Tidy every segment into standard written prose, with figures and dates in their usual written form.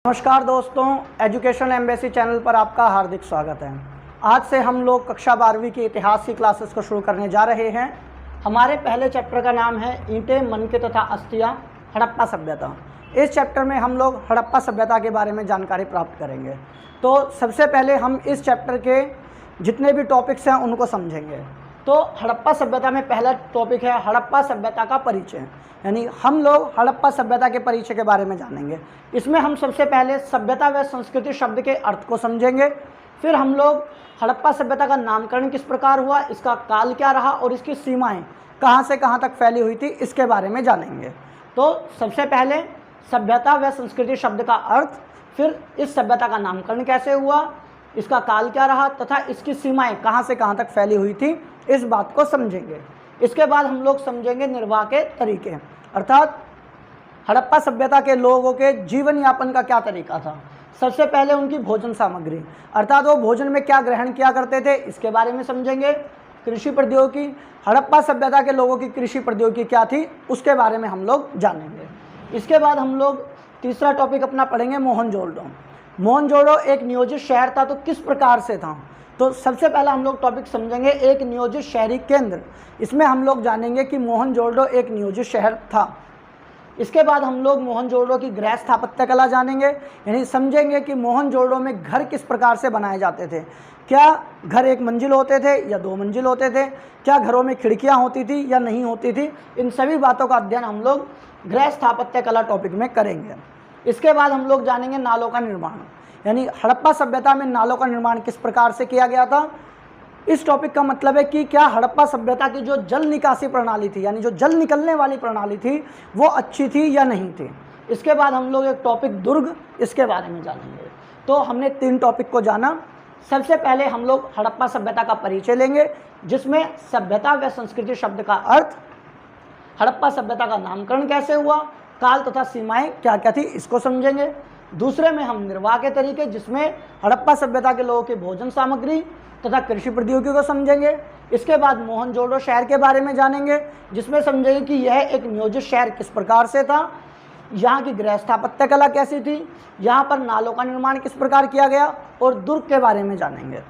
नमस्कार दोस्तों, education embassy channel पर आपका हार्दिक स्वागत है। आज से हम लोग कक्षा 12वीं की इतिहास की क्लासेस को शुरू करने जा रहे हैं। हमारे पहले चैप्टर का नाम है ईंटें, मनके तथा अस्थियां, हड़प्पा सभ्यता। इस चैप्टर में हम लोग हड़प्पा सभ्यता के बारे में जानकारी प्राप्त करेंगे। तो सबसे पहले हम इस चैप्टर के जितने भी टॉपिक्स हैं उनको समझेंगे। तो हड़प्पा सभ्यता में पहला टॉपिक है हड़प्पा सभ्यता का परिचय, यानी हम लोग हड़प्पा सभ्यता के परिचय के बारे में जानेंगे। इसमें हम सबसे पहले सभ्यता व संस्कृति शब्द के अर्थ को समझेंगे। फिर हम लोग हड़प्पा सभ्यता का नामकरण किस प्रकार हुआ, इसका काल क्या रहा और इसकी सीमाएं कहां से कहां तक फैली हुई थी, इसके बारे में जानेंगे। तो सबसे पहले सभ्यता व संस्कृति शब्द का अर्थ, फिर इस सभ्यता का नामकरण कैसे हुआ, इसका काल क्या रहा तथा इसकी सीमाएं कहां से कहां तक फैली हुई थी, इस बात को समझेंगे। इसके बाद हम लोग समझेंगे निर्वाह के तरीके, अर्थात हड़प्पा सभ्यता के लोगों के जीवन यापन का क्या तरीका था। सबसे पहले उनकी भोजन सामग्री, अर्थात वो भोजन में क्या ग्रहण किया करते थे, इसके बारे में समझेंगे। कृषि प्रौद्योगिकी, हड़प्पा सभ्यता के लोगों की कृषि प्रौद्योगिकी क्या थी, उसके बारे में हम लोग जानेंगे। इसके बाद हम लोग तीसरा टॉपिक अपना पढ़ेंगे मोहनजोदड़ो। मोहनजोदड़ो एक नियोजित शहर था, तो किस प्रकार से था। तो सबसे पहला हम लोग टॉपिक समझेंगे एक नियोजित शहरी केंद्र। इसमें हम लोग जानेंगे कि मोहनजोदड़ो एक नियोजित शहर था। इसके बाद हम लोग मोहनजोदड़ो की गृह स्थापत्य कला जानेंगे, यानी समझेंगे कि मोहनजोदड़ो में घर किस प्रकार से बनाए जाते थे। क्या घर एक मंजिल होते थे या दो मंजिल होते थे, क्या घरों में खिड़कियां होती थी या नहीं होती थी, इन सभी बातों का अध्ययन हम लोग गृह स्थापत्य कला टॉपिक में करेंगे। इसके बाद हम लोग जानेंगे नालों का निर्माण, यानी हड़प्पा सभ्यता में नालों का निर्माण किस प्रकार से किया गया था। इस टॉपिक का मतलब है कि क्या हड़प्पा सभ्यता की जो जल निकासी प्रणाली थी, यानी जो जल निकलने वाली प्रणाली थी, वो अच्छी थी या नहीं थी। इसके बाद हम लोग एक टॉपिक दुर्ग, इसके बारे में जानेंगे। तो हमने 3 टॉपिक को जाना। सबसे पहले हम लोग हड़प्पा सभ्यता का परिचय लेंगे, जिसमें सभ्यता व संस्कृति शब्द का अर्थ, हड़प्पा सभ्यता का नामकरण कैसे हुआ, काल तथा सीमाएं क्या क्या थी, इसको समझेंगे। दूसरे में हम निर्वाह के तरीके, जिसमें हड़प्पा सभ्यता के लोगों की भोजन सामग्री तथा कृषि प्रौद्योगिकी को समझेंगे। इसके बाद मोहनजोदड़ो शहर के बारे में जानेंगे, जिसमें समझेंगे कि यह एक नियोजित शहर किस प्रकार से था, यहाँ की गृह स्थापत्य कला कैसी थी, यहाँ पर नालों का निर्माण किस प्रकार किया गया, और दुर्ग के बारे में जानेंगे।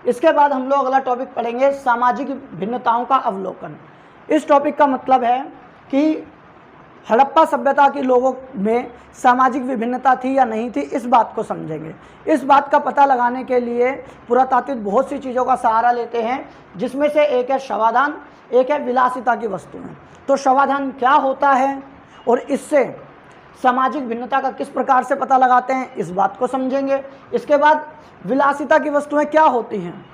इसके बाद हम लोग अगला टॉपिक पढ़ेंगे सामाजिक भिन्नताओं का अवलोकन। इस टॉपिक का मतलब है कि हड़प्पा सभ्यता के लोगों में सामाजिक विभिन्नता थी या नहीं थी, इस बात को समझेंगे। इस बात का पता लगाने के लिए पुरातात्विक बहुत सी चीज़ों का सहारा लेते हैं, जिसमें से एक है शवाधान, एक है विलासिता की वस्तुएं। तो शवाधान क्या होता है और इससे सामाजिक भिन्नता का किस प्रकार से पता लगाते हैं, इस बात को समझेंगे। इसके बाद विलासिता की वस्तुएं क्या होती हैं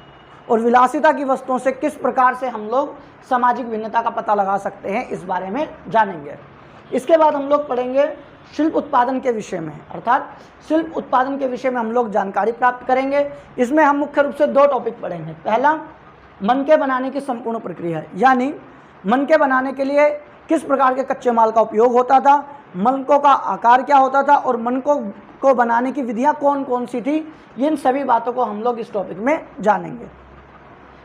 और विलासिता की वस्तुओं से किस प्रकार से हम लोग सामाजिक भिन्नता का पता लगा सकते हैं, इस बारे में जानेंगे। इसके बाद हम लोग पढ़ेंगे शिल्प उत्पादन के विषय में, अर्थात शिल्प उत्पादन के विषय में हम लोग जानकारी प्राप्त करेंगे। इसमें हम मुख्य रूप से 2 टॉपिक पढ़ेंगे। पहला, मनके बनाने की संपूर्ण प्रक्रिया, यानी मनके बनाने के लिए किस प्रकार के कच्चे माल का उपयोग होता था, मनकों का आकार क्या होता था और मनकों को बनाने की विधियाँ कौन कौन सी थी, इन सभी बातों को हम लोग इस टॉपिक में जानेंगे।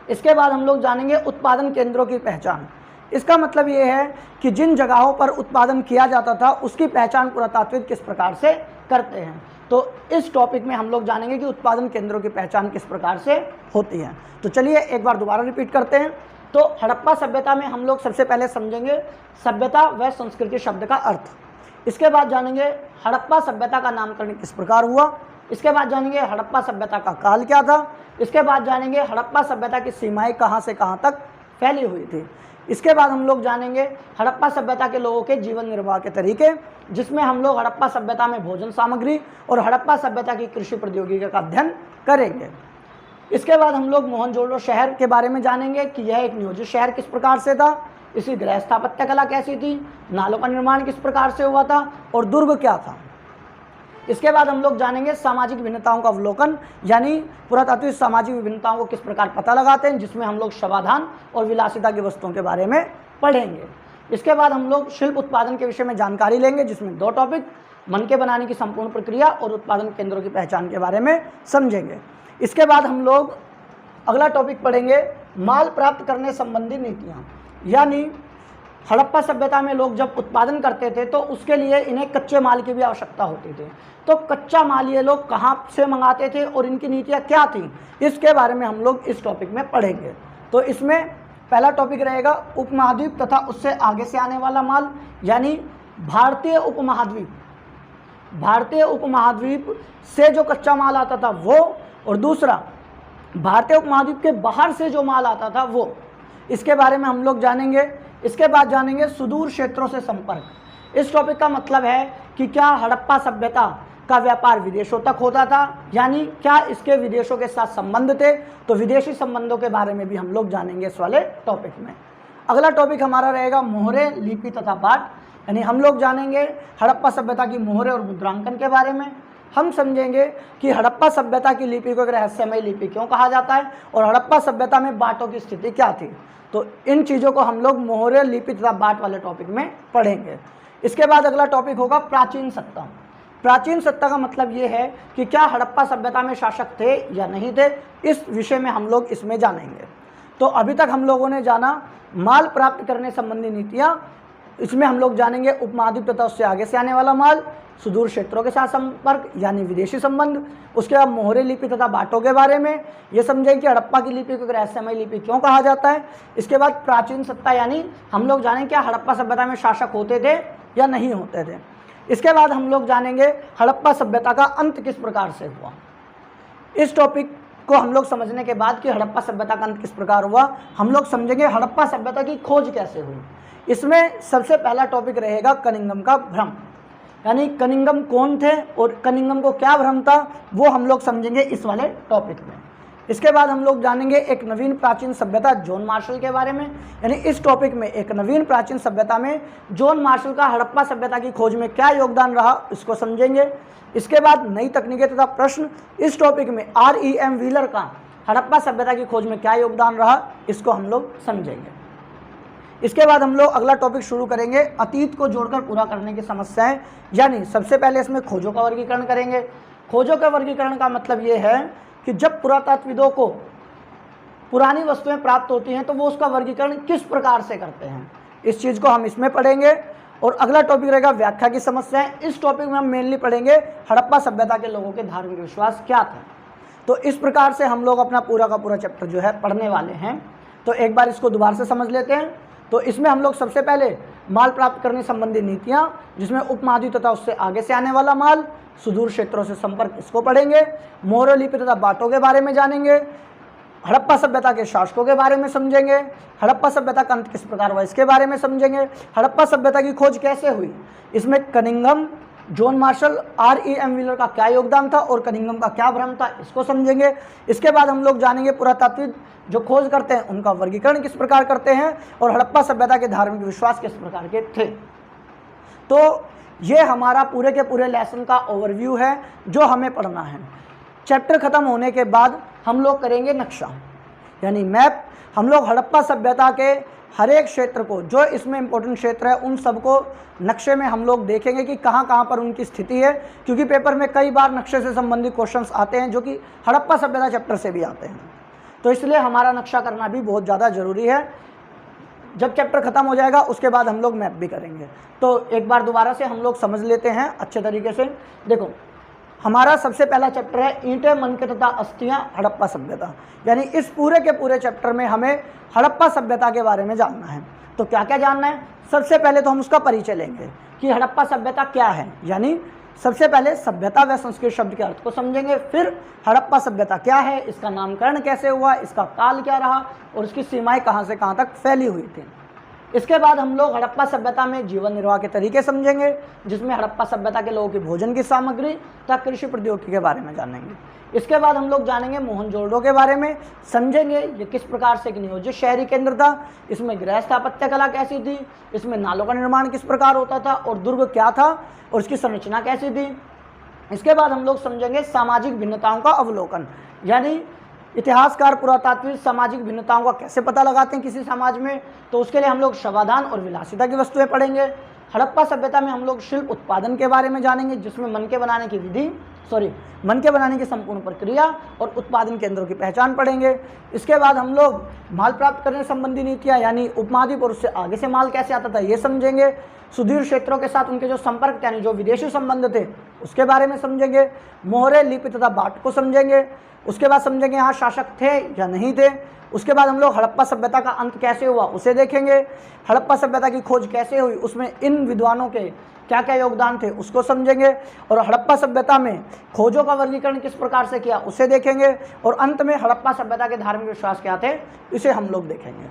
इसके बाद हम लोग जानेंगे उत्पादन केंद्रों की पहचान। इसका मतलब ये है कि जिन जगहों पर उत्पादन किया जाता था उसकी पहचान पुरातात्विक किस प्रकार से करते हैं। तो इस टॉपिक में हम लोग जानेंगे कि उत्पादन केंद्रों की पहचान किस प्रकार से होती है। तो चलिए एक बार दोबारा रिपीट करते हैं। तो हड़प्पा सभ्यता में हम लोग सबसे पहले समझेंगे सभ्यता व संस्कृति शब्द का अर्थ। इसके बाद जानेंगे हड़प्पा सभ्यता का नामकरण किस प्रकार हुआ। इसके बाद जानेंगे हड़प्पा सभ्यता का काल क्या था। इसके बाद जानेंगे हड़प्पा सभ्यता की सीमाएँ कहाँ से कहाँ तक फैली हुई थी। इसके बाद हम लोग जानेंगे हड़प्पा सभ्यता के लोगों के जीवन निर्वाह के तरीके, जिसमें हम लोग हड़प्पा सभ्यता में भोजन सामग्री और हड़प्पा सभ्यता की कृषि प्रौद्योगिकी का अध्ययन करेंगे। इसके बाद हम लोग मोहनजोदड़ो शहर के बारे में जानेंगे कि यह एक नियोजित शहर किस प्रकार से था, इसकी गृह स्थापत्य कला कैसी थी, नालों का निर्माण किस प्रकार से हुआ था और दुर्ग क्या था। इसके बाद हम लोग जानेंगे सामाजिक भिन्नताओं का अवलोकन, यानी पुरातात्विक सामाजिक विभिन्नताओं को किस प्रकार पता लगाते हैं, जिसमें हम लोग शवाधान और विलासिता की वस्तुओं के बारे में पढ़ेंगे। इसके बाद हम लोग शिल्प उत्पादन के विषय में जानकारी लेंगे, जिसमें 2 टॉपिक, मनके बनाने की संपूर्ण प्रक्रिया और उत्पादन केंद्रों की पहचान के बारे में समझेंगे। इसके बाद हम लोग अगला टॉपिक पढ़ेंगे माल प्राप्त करने संबंधी नीतियाँ, यानी हड़प्पा सभ्यता में लोग जब उत्पादन करते थे तो उसके लिए इन्हें कच्चे माल की भी आवश्यकता होती थी। तो कच्चा माल ये लोग कहाँ से मंगाते थे और इनकी नीतियाँ क्या थी, इसके बारे में हम लोग इस टॉपिक में पढ़ेंगे। तो इसमें पहला टॉपिक रहेगा उपमहाद्वीप तथा उससे आगे से आने वाला माल, यानी भारतीय उपमहाद्वीप से जो कच्चा माल आता था वो, और दूसरा भारतीय उपमहाद्वीप के बाहर से जो माल आता था वो, इसके बारे में हम लोग जानेंगे। इसके बाद जानेंगे सुदूर क्षेत्रों से संपर्क। इस टॉपिक का मतलब है कि क्या हड़प्पा सभ्यता का व्यापार विदेशों तक होता था, यानी क्या इसके विदेशों के साथ संबंध थे, तो विदेशी संबंधों के बारे में भी हम लोग जानेंगे इस वाले टॉपिक में। अगला टॉपिक हमारा रहेगा मोहरे, लिपि तथा पाठ, यानी हम लोग जानेंगे हड़प्पा सभ्यता की मोहरे और मुद्रांकन के बारे में। हम समझेंगे कि हड़प्पा सभ्यता की लिपि को एक रहस्यमय लिपि क्यों कहा जाता है और हड़प्पा सभ्यता में बाटों की स्थिति क्या थी। तो इन चीज़ों को हम लोग मोहरे, लिपि तथा बाट वाले टॉपिक में पढ़ेंगे। इसके बाद अगला टॉपिक होगा प्राचीन सत्ता। प्राचीन सत्ता का मतलब ये है कि क्या हड़प्पा सभ्यता में शासक थे या नहीं थे, इस विषय में हम लोग इसमें जानेंगे। तो अभी तक हम लोगों ने जाना माल प्राप्त करने संबंधी नीतियाँ, इसमें हम लोग जानेंगे उपमहाद्वीप तथा उससे आगे से आने वाला माल, सुदूर क्षेत्रों के साथ संपर्क यानी विदेशी संबंध, उसके बाद मोहरे लिपि तथा बाटों के बारे में ये समझें कि हड़प्पा की लिपि को रहस्यमय लिपि क्यों कहा जाता है। इसके बाद प्राचीन सत्ता, यानी हम लोग जानेंगे क्या हड़प्पा सभ्यता में शासक होते थे या नहीं होते थे। इसके बाद हम लोग जानेंगे हड़प्पा सभ्यता का अंत किस प्रकार से हुआ। इस टॉपिक को हम लोग समझने के बाद कि हड़प्पा सभ्यता का अंत किस प्रकार हुआ, हम लोग समझेंगे हड़प्पा सभ्यता की खोज कैसे हुई। इसमें सबसे पहला टॉपिक रहेगा कनिंघम का भ्रम, यानी कनिंघम कौन थे और कनिंघम को क्या भ्रम था, वो हम लोग समझेंगे इस वाले टॉपिक में। इसके बाद हम लोग जानेंगे एक नवीन प्राचीन सभ्यता जॉन मार्शल के बारे में, यानी इस टॉपिक में एक नवीन प्राचीन सभ्यता में जॉन मार्शल का हड़प्पा सभ्यता की खोज में क्या योगदान रहा, इसको समझेंगे। इसके बाद नई तकनीकें तथा प्रश्न, इस टॉपिक में REM व्हीलर का हड़प्पा सभ्यता की खोज में क्या योगदान रहा, इसको हम लोग समझेंगे। इसके बाद हम लोग अगला टॉपिक शुरू करेंगे अतीत को जोड़कर पूरा करने की समस्याएं, यानी सबसे पहले इसमें खोजों का वर्गीकरण करेंगे। खोजों का वर्गीकरण का मतलब ये है कि जब पुरातत्वविदों को पुरानी वस्तुएं प्राप्त होती हैं तो वो उसका वर्गीकरण किस प्रकार से करते हैं, इस चीज़ को हम इसमें पढ़ेंगे। और अगला टॉपिक रहेगा व्याख्या की समस्याएं। इस टॉपिक में हम मेनली पढ़ेंगे हड़प्पा सभ्यता के लोगों के धार्मिक विश्वास क्या था। तो इस प्रकार से हम लोग अपना पूरा का पूरा चैप्टर जो है पढ़ने वाले हैं। तो एक बार इसको दोबारा से समझ लेते हैं। तो इसमें हम लोग सबसे पहले माल प्राप्त करने संबंधी नीतियाँ, जिसमें उपमहाद्वीप तथा उससे आगे से आने वाला माल, सुदूर क्षेत्रों से संपर्क, इसको पढ़ेंगे। मोहरे, लिपि तथा बाटों के बारे में जानेंगे। हड़प्पा सभ्यता के शासकों के बारे में समझेंगे। हड़प्पा सभ्यता का अंत किस प्रकार हुआ, इसके बारे में समझेंगे। हड़प्पा सभ्यता की खोज कैसे हुई, इसमें Cunningham, John Marshall, REM wheeler का क्या योगदान था और कनिंघम का क्या भ्रम था, इसको समझेंगे। इसके बाद हम लोग जानेंगे पुरातात्विक जो खोज करते हैं उनका वर्गीकरण किस प्रकार करते हैं और हड़प्पा सभ्यता के धार्मिक विश्वास किस प्रकार के थे। तो ये हमारा पूरे के पूरे लेसन का ओवरव्यू है जो हमें पढ़ना है। चैप्टर ख़त्म होने के बाद हम लोग करेंगे नक्शा, यानी मैप। हम लोग हड़प्पा सभ्यता के हर एक क्षेत्र को, जो इसमें इंपॉर्टेंट क्षेत्र है, उन सबको नक्शे में हम लोग देखेंगे कि कहाँ कहाँ पर उनकी स्थिति है, क्योंकि पेपर में कई बार नक्शे से संबंधित क्वेश्चंस आते हैं जो कि हड़प्पा सभ्यता चैप्टर से भी आते हैं। तो इसलिए हमारा नक्शा करना भी बहुत ज़्यादा ज़रूरी है। जब चैप्टर ख़त्म हो जाएगा उसके बाद हम लोग मैप भी करेंगे। तो एक बार दोबारा से हम लोग समझ लेते हैं अच्छे तरीके से। देखो, हमारा सबसे पहला चैप्टर है ईंटें, मनके तथा अस्थियां, हड़प्पा सभ्यता, यानी इस पूरे के पूरे चैप्टर में हमें हड़प्पा सभ्यता के बारे में जानना है। तो क्या क्या जानना है, सबसे पहले तो हम उसका परिचय लेंगे कि हड़प्पा सभ्यता क्या है, यानी सबसे पहले सभ्यता व संस्कृत शब्द के अर्थ को समझेंगे। फिर हड़प्पा सभ्यता क्या है, इसका नामकरण कैसे हुआ, इसका काल क्या रहा और इसकी सीमाएं कहाँ से कहाँ तक फैली हुई थी। इसके बाद हम लोग हड़प्पा सभ्यता में जीवन निर्वाह के तरीके समझेंगे, जिसमें हड़प्पा सभ्यता के लोगों की भोजन की सामग्री तथा कृषि प्रौद्योगिकी के बारे में जानेंगे। इसके बाद हम लोग जानेंगे मोहनजोदड़ो के बारे में, समझेंगे ये किस प्रकार से एक नियोजित शहरी केंद्र था, इसमें गृह स्थापत्य कला कैसी थी, इसमें नालों का निर्माण किस प्रकार होता था और दुर्ग क्या था और उसकी संरचना कैसी थी। इसके बाद हम लोग समझेंगे सामाजिक भिन्नताओं का अवलोकन, यानी इतिहासकार पुरातात्विक सामाजिक भिन्नताओं का कैसे पता लगाते हैं किसी समाज में। तो उसके लिए हम लोग शवाधान और विलासिता की वस्तुएं पढ़ेंगे। हड़प्पा सभ्यता में हम लोग शिल्प उत्पादन के बारे में जानेंगे, जिसमें मन के बनाने की विधि मन के बनाने की संपूर्ण प्रक्रिया और उत्पादन केंद्रों की पहचान पढ़ेंगे। इसके बाद हम लोग माल प्राप्त करने संबंधी नीतियाँ यानी उपमहाद्वीप और उससे आगे से माल कैसे आता था ये समझेंगे। सुदूर क्षेत्रों के साथ उनके जो संपर्क यानी जो विदेशी संबंध थे उसके बारे में समझेंगे। मोहरे, लिपि तथा बाट को समझेंगे। उसके बाद समझेंगे यहाँ शासक थे या नहीं थे। उसके बाद हम लोग हड़प्पा सभ्यता का अंत कैसे हुआ उसे देखेंगे। हड़प्पा सभ्यता की खोज कैसे हुई, उसमें इन विद्वानों के क्या क्या योगदान थे उसको समझेंगे। और हड़प्पा सभ्यता में खोजों का वर्गीकरण किस प्रकार से किया उसे देखेंगे। और अंत में हड़प्पा सभ्यता के धार्मिक विश्वास क्या थे इसे हम लोग देखेंगे।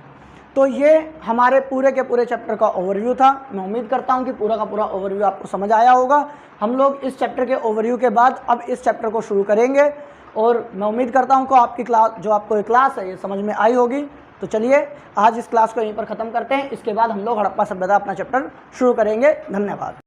तो ये हमारे पूरे के पूरे चैप्टर का ओवरव्यू था। मैं उम्मीद करता हूँ कि पूरा का पूरा ओवरव्यू आपको समझ आया होगा। हम लोग इस चैप्टर के ओवरव्यू के बाद अब इस चैप्टर को शुरू करेंगे और मैं उम्मीद करता हूँ कि आपकी क्लास जो आपको ये क्लास है ये समझ में आई होगी। तो चलिए आज इस क्लास को यहीं पर ख़त्म करते हैं। इसके बाद हम लोग हड़प्पा सभ्यता अपना चैप्टर शुरू करेंगे। धन्यवाद।